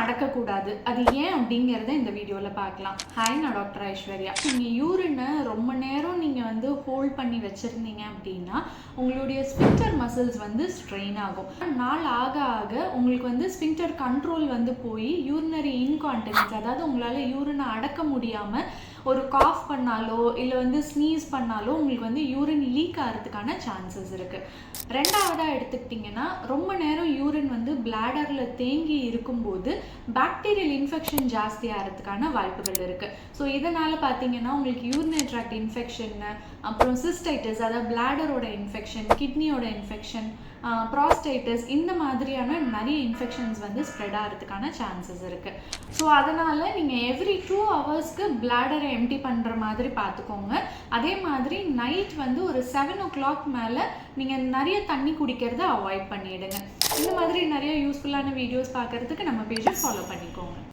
அடக்கக்கூடாது. அது ஏன் அப்படிங்கிறத இந்த வீடியோவில் பார்க்கலாம். ஹாய், நான் டாக்டர் ஐஸ்வர்யா. நீங்கள் யூரினை ரொம்ப நேரம் நீங்கள் ஹோல்ட் பண்ணி வச்சுருந்தீங்க அப்படின்னா உங்களுடைய ஸ்பிங்டர் மசில்ஸ் ஸ்ட்ரெயின் ஆகும். நாள் ஆக ஆக உங்களுக்கு ஸ்பிங்டர் கண்ட்ரோல் போய் யூரினரி இன்கான்டினன்ஸ், அதாவது உங்களால் யூரினை அடக்க முடியாமல் ஒரு காஃப் பண்ணாலோ இல்லை ஸ்னீஸ் பண்ணாலோ உங்களுக்கு யூரின் லீக் ஆகிறதுக்கான சான்சஸ் இருக்குது. ரெண்டாவதாக எடுத்துக்கிட்டிங்கன்னா, ரொம்ப நேரம் யூரின் பிளாடரில் தேங்கி இருக்கும்போது பாக்டீரியல் இன்ஃபெக்ஷன் ஜாஸ்தி ஆகிறதுக்கான வாய்ப்புகள் இருக்குது. ஸோ இதனால் பார்த்தீங்கன்னா உங்களுக்கு யூரினரி ட்ராக்ட் இன்ஃபெக்ஷன், அப்புறம் சிஸ்டைட்டிஸ், அதாவது பிளாடரோட இன்ஃபெக்ஷன், கிட்னியோட இன்ஃபெக்ஷன், ப்ராஸ்டைட்டிஸ், இந்த மாதிரியான நிறைய இன்ஃபெக்ஷன்ஸ் ஸ்ப்ரெட் ஆகிறதுக்கான சான்சஸ் இருக்குது. ஸோ அதனால் நீங்கள் எவ்ரி 2 ஹவர்ஸ்க்கு பிளாடரை எம்டி பண்ணுற மாதிரி பார்த்துக்கோங்க. அதே மாதிரி நைட் ஒரு 7 o'clock மேலே நீங்கள் நிறைய தண்ணி குடிக்கிறத அவாய்ட் பண்ணிவிடுங்க. இந்த மாதிரி நிறைய யூஸ்ஃபுல்லான வீடியோஸ் பார்க்குறதுக்கு நம்ம பேஜை ஃபாலோ பண்ணிக்கோங்க.